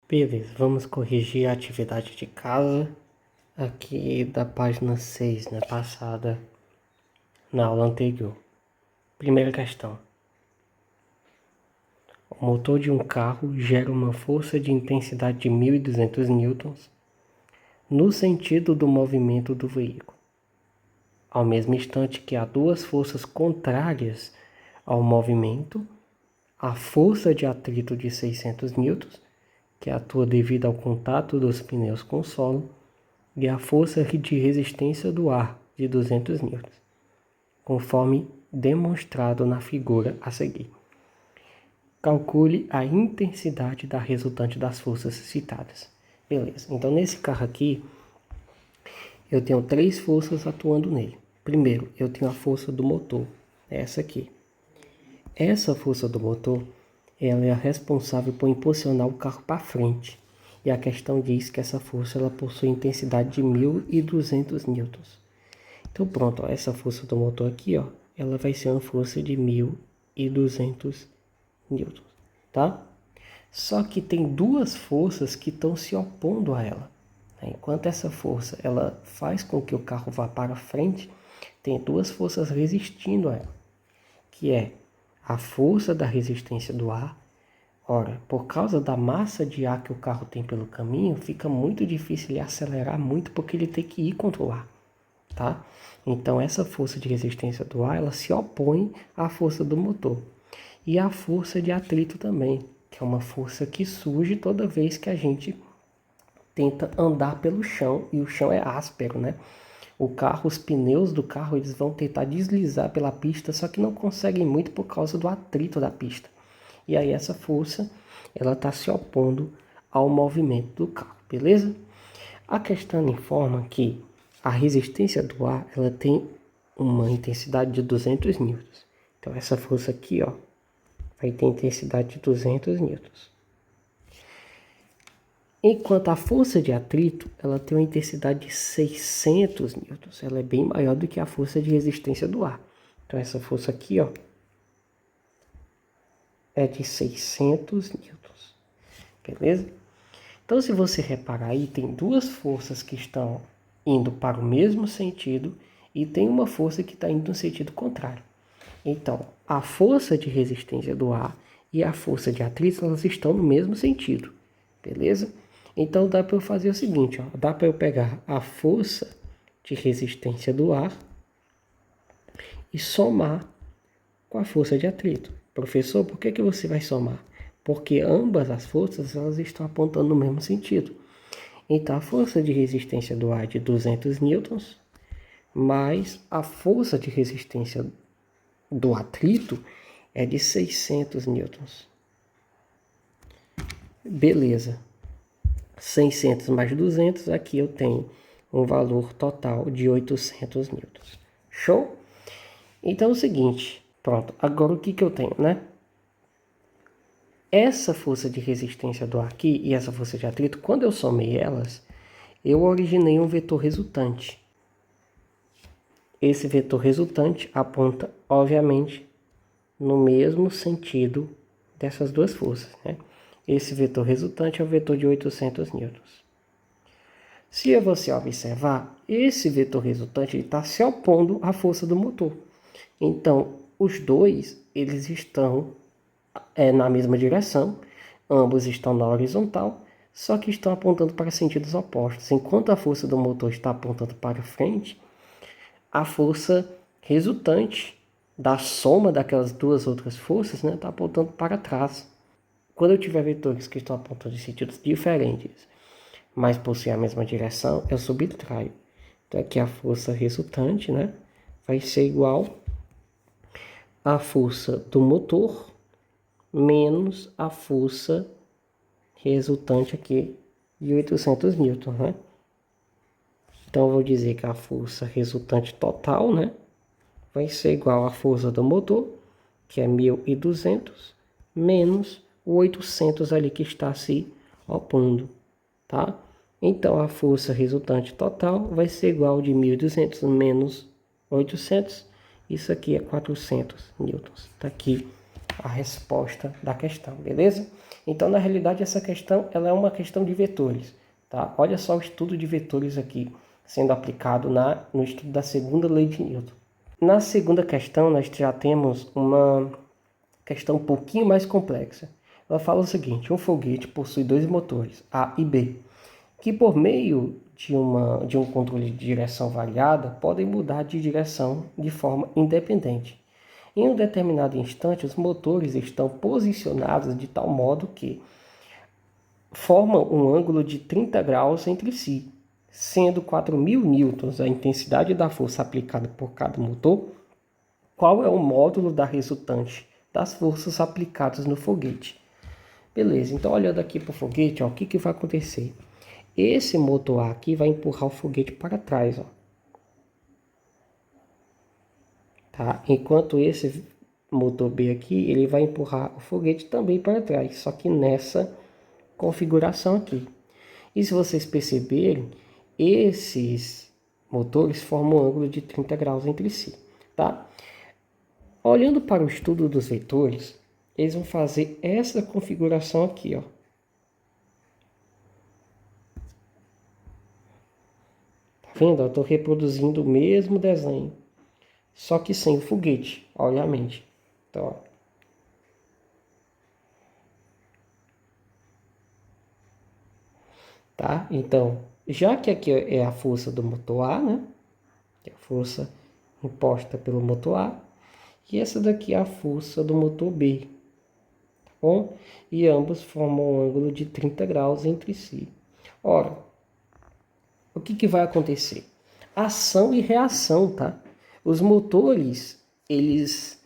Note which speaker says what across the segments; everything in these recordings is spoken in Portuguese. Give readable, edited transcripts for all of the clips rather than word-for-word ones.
Speaker 1: Beleza, vamos corrigir a atividade de casa aqui da página 6, né, passada na aula anterior. Primeira questão. O motor de um carro gera uma força de intensidade de 1.200 newtons no sentido do movimento do veículo, ao mesmo instante que há duas forças contrárias ao movimento, a força de atrito de 600 newtons, que atua devido ao contato dos pneus com o solo, e a força de resistência do ar de 200 newtons, conforme demonstrado na figura a seguir. Calcule a intensidade da resultante das forças citadas. Beleza, então nesse carro aqui, eu tenho três forças atuando nele. Primeiro, eu tenho a força do motor, essa aqui. Essa força do motor, ela é a responsável por impulsionar o carro para frente. E a questão diz que essa força ela possui intensidade de 1.200 newtons. Então pronto, ó, essa força do motor aqui, ó, ela vai ser uma força de 1.200 newtons, tá? Só que tem duas forças que estão se opondo a ela. Enquanto essa força ela faz com que o carro vá para frente, tem duas forças resistindo a ela, que é a força da resistência do ar. Ora, por causa da massa de ar que o carro tem pelo caminho, fica muito difícil ele acelerar muito porque ele tem que ir contra o ar, tá? Então essa força de resistência do ar, ela se opõe à força do motor. E a força de atrito também, que é uma força que surge toda vez que a gente tenta andar pelo chão, e o chão é áspero, né? Os pneus do carro, eles vão tentar deslizar pela pista, só que não conseguem muito por causa do atrito da pista. E aí essa força, ela está se opondo ao movimento do carro, beleza? A questão informa que a resistência do ar, ela tem uma intensidade de 200 newtons. Então essa força aqui, ó, vai ter intensidade de 200 newtons. Enquanto a força de atrito, ela tem uma intensidade de 600 newtons. Ela é bem maior do que a força de resistência do ar. Então essa força aqui, ó, é de 600 newtons. Beleza? Então se você reparar aí, tem duas forças que estão indo para o mesmo sentido e tem uma força que está indo no sentido contrário. Então, a força de resistência do ar e a força de atrito, elas estão no mesmo sentido. Beleza? Então dá para eu fazer o seguinte, ó, dá para eu pegar a força de resistência do ar e somar com a força de atrito. Professor, por que você vai somar? Porque ambas as forças elas estão apontando no mesmo sentido. Então a força de resistência do ar é de 200 newtons, mais a força de resistência do atrito é de 600 newtons. Beleza. 600 mais 200, aqui eu tenho um valor total de 800 newtons. Show? Então é o seguinte, pronto, agora o que eu tenho, né? Essa força de resistência do ar aqui e essa força de atrito, quando eu somei elas, eu originei um vetor resultante. Esse vetor resultante aponta, obviamente, no mesmo sentido dessas duas forças, né? Esse vetor resultante é o vetor de 800 newtons. Se você observar, esse vetor resultante está se opondo à força do motor. Então, os dois eles estão na mesma direção, ambos estão na horizontal, só que estão apontando para sentidos opostos. Enquanto a força do motor está apontando para frente, a força resultante da soma daquelas duas outras forças está apontando para trás. Quando eu tiver vetores que estão apontando em sentidos diferentes, mas possuem a mesma direção, eu subtraio. Então aqui a força resultante, né, vai ser igual à força do motor menos a força resultante aqui de 800 newtons, né? Então eu vou dizer que a força resultante total, né, vai ser igual à força do motor, que é 1.200, menos o 800 ali que está se opondo, tá? Então a força resultante total vai ser igual de 1.200 menos 800, isso aqui é 400 newtons. Tá aqui a resposta da questão, beleza? Então, na realidade, essa questão ela é uma questão de vetores. Tá? Olha só o estudo de vetores aqui sendo aplicado no estudo da segunda lei de Newton. Na segunda questão, nós já temos uma questão um pouquinho mais complexa. Ela fala o seguinte: um foguete possui dois motores, A e B, que por meio de um controle de direção variada, podem mudar de direção de forma independente. Em um determinado instante, os motores estão posicionados de tal modo que formam um ângulo de 30 graus entre si, sendo 4.000 newtons a intensidade da força aplicada por cada motor. Qual é o módulo da resultante das forças aplicadas no foguete? Beleza, então olhando aqui para o foguete, ó, o que vai acontecer? Esse motor A aqui vai empurrar o foguete para trás, ó. Tá? Enquanto esse motor B aqui, ele vai empurrar o foguete também para trás, só que nessa configuração aqui. E se vocês perceberem, esses motores formam um ângulo de 30 graus entre si, tá? Olhando para o estudo dos vetores, eles vão fazer essa configuração aqui, ó. Tá vendo? Eu estou reproduzindo o mesmo desenho, só que sem o foguete, obviamente. Então, ó. Tá? Então, já que aqui é a força do motor A, né? Que é a força imposta pelo motor A. E essa daqui é a força do motor B. Tá bom? E ambos formam um ângulo de 30 graus entre si. Ora, o que vai acontecer? Ação e reação, tá? Os motores, eles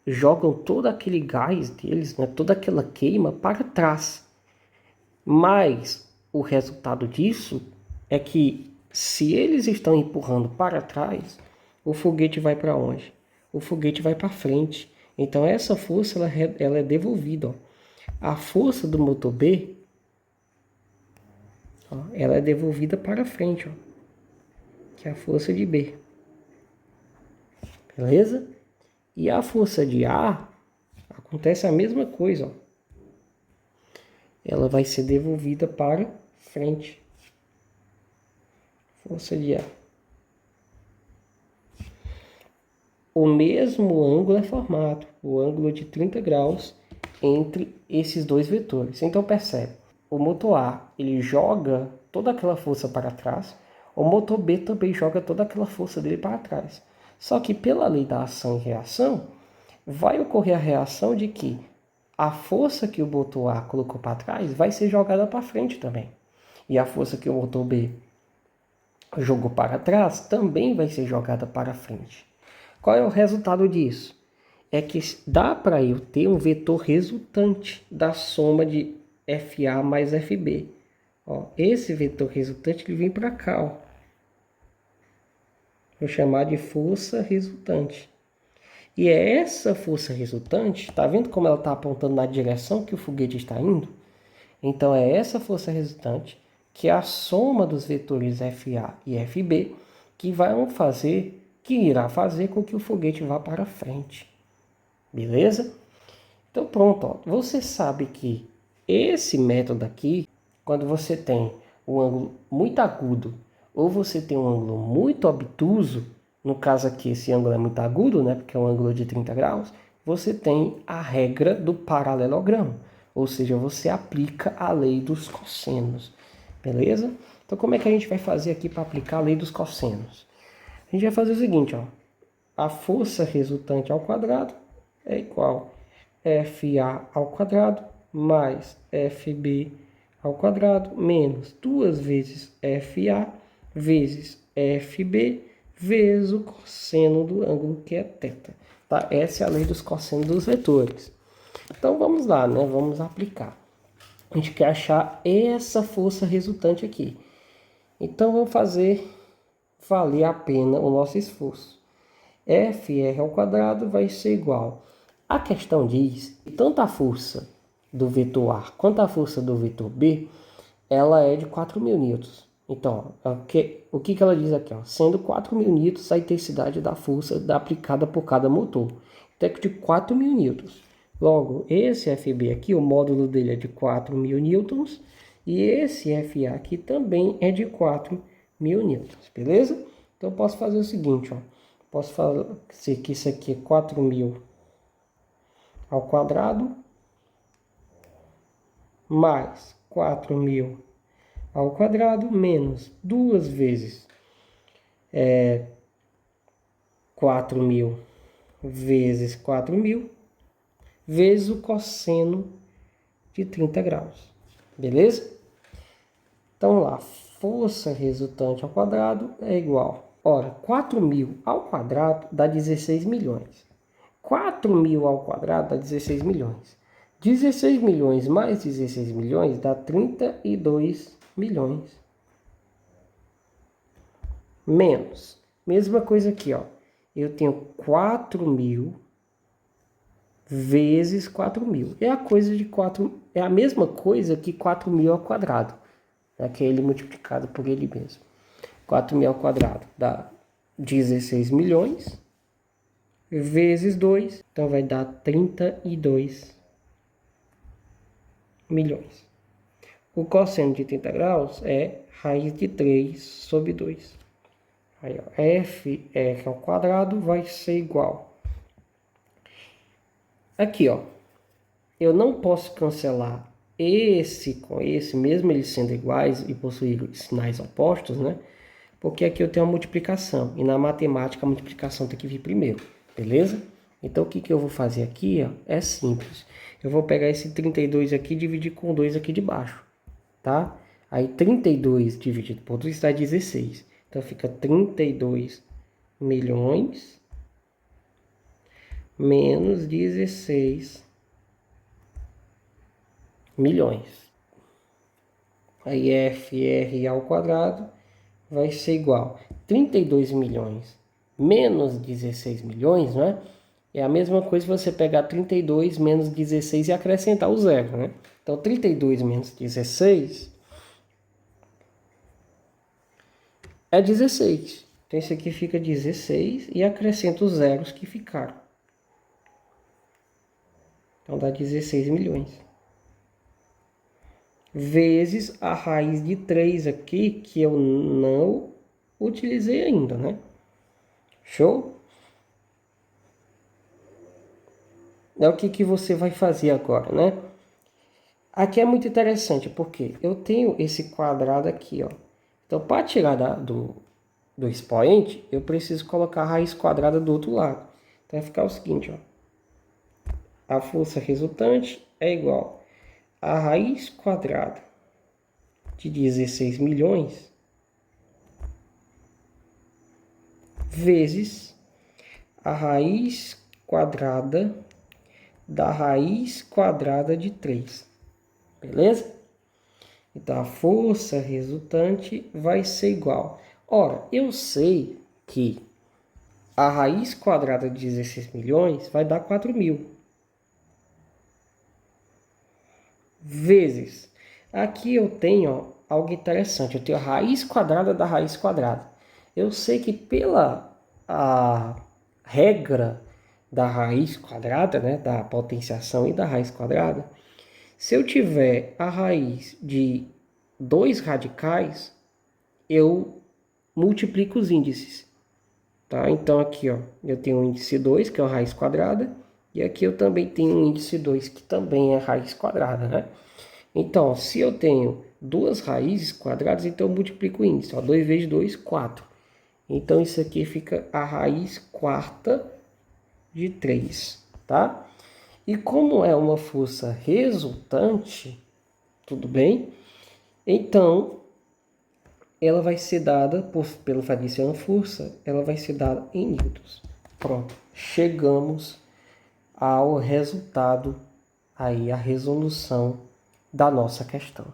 Speaker 1: jogam todo aquele gás deles, né? Toda aquela queima para trás. Mas o resultado disso é que se eles estão empurrando para trás, o foguete vai para onde? O foguete vai para frente. Então essa força ela é devolvida. Ó. A força do motor B, ó, ela é devolvida para frente, ó, que é a força de B. Beleza? E a força de A acontece a mesma coisa, ó. Ela vai ser devolvida para frente. Força de A. O mesmo ângulo é formado, o ângulo de 30 graus entre esses dois vetores. Então percebe, o motor A ele joga toda aquela força para trás, o motor B também joga toda aquela força dele para trás. Só que pela lei da ação e reação, vai ocorrer a reação de que a força que o motor A colocou para trás vai ser jogada para frente também. E a força que o motor B jogou para trás também vai ser jogada para frente. Qual é o resultado disso? É que dá para eu ter um vetor resultante da soma de FA mais FB. Ó, esse vetor resultante ele vem para cá. Ó. Vou chamar de força resultante. E é essa força resultante, tá vendo como ela está apontando na direção que o foguete está indo? Então é essa força resultante, que é a soma dos vetores FA e FB, que irá fazer com que o foguete vá para frente. Beleza? Então pronto, ó. Você sabe que esse método aqui, quando você tem um ângulo muito agudo ou você tem um ângulo muito obtuso, no caso aqui esse ângulo é muito agudo, né, porque é um ângulo de 30 graus, você tem a regra do paralelogramo, ou seja, você aplica a lei dos cossenos, beleza? Então como é que a gente vai fazer aqui para aplicar a lei dos cossenos? A gente vai fazer o seguinte, ó, a força resultante ao quadrado é igual a FA ao quadrado mais FB ao quadrado menos 2 vezes FA vezes FB vezes o cosseno do ângulo que é θ. Tá? Essa é a lei dos cossenos dos vetores. Então vamos lá, né? Vamos aplicar. A gente quer achar essa força resultante aqui. Então vamos fazer valer a pena o nosso esforço. FR ao quadrado vai ser igual. A questão diz que tanto a força do vetor A quanto a força do vetor B, ela é de 4.000 newtons. Então, o que ela diz aqui? Ó, sendo 4.000 newtons a intensidade da força aplicada por cada motor. Então, é de 4.000 newtons. Logo, esse FB aqui, o módulo dele é de 4.000 newtons, e esse FA aqui também é de 4.000 newtons, beleza? Então eu posso fazer o seguinte, ó. Posso fazer que isso aqui é 4.000 ao quadrado, mais 4.000 ao quadrado, menos 2 vezes 4.000 vezes 4.000, vezes o cosseno de 30 graus, beleza? Então lá, força resultante ao quadrado é igual, ora, 4.000 ao quadrado dá 16 milhões. 4.000 ao quadrado dá 16 milhões. 16 milhões mais 16 milhões dá 32 milhões. Menos. Mesma coisa aqui, ó. Eu tenho 4.000 vezes 4.000. É é a mesma coisa que 4.000 ao quadrado. Aquele multiplicado por ele mesmo. 4.000 ao quadrado dá 16 milhões. Vezes 2. Então vai dar 32 milhões. O cosseno de 30 graus é raiz de 3 sobre 2. Aí, ó, FR ao quadrado vai ser igual. Aqui, ó. Eu não posso cancelar esse com esse, mesmo eles sendo iguais e possuírem sinais opostos, né? Porque aqui eu tenho uma multiplicação. E na matemática a multiplicação tem que vir primeiro. Beleza? Então o que eu vou fazer aqui, ó, é simples. Eu vou pegar esse 32 aqui e dividir com 2 aqui de baixo. Tá? Aí 32 dividido por 2 dá 16. Então fica 32 milhões menos 16 milhões. Aí FR ao quadrado vai ser igual a 32 milhões menos 16 milhões, né? É a mesma coisa que você pegar 32 menos 16 e acrescentar o zero, né? Então 32 menos 16 é 16. Então isso aqui fica 16 e acrescenta os zeros que ficaram. Então dá 16 milhões. Vezes a raiz de 3 aqui, que eu não utilizei ainda, né? Show? É o que você vai fazer agora, né? Aqui é muito interessante, porque eu tenho esse quadrado aqui, ó. Então, para tirar do expoente, eu preciso colocar a raiz quadrada do outro lado. Então, vai ficar o seguinte, ó. A força resultante é igual a raiz quadrada de 16 milhões vezes a raiz quadrada da raiz quadrada de 3. Beleza? Então, a força resultante vai ser igual. Ora, eu sei que a raiz quadrada de 16 milhões vai dar 4.000. Vezes. Aqui eu tenho, ó, algo interessante. Eu tenho a raiz quadrada da raiz quadrada. Eu sei que pela a regra da raiz quadrada, né, da potenciação e da raiz quadrada, se eu tiver a raiz de 2 radicais, eu multiplico os índices. Tá? Então aqui, ó, eu tenho o índice 2, que é a raiz quadrada, e aqui eu também tenho o índice 2, que também é raiz quadrada, né? Então, se eu tenho duas raízes quadradas, então eu multiplico o índice. 2 vezes 2, 4. Então, isso aqui fica a raiz quarta de 3, tá? E como é uma força resultante, tudo bem? Então, ela vai ser dada, pelo fato de ser uma força, ela vai ser dada em newtons. Pronto, chegamos ao resultado, aí a resolução da nossa questão.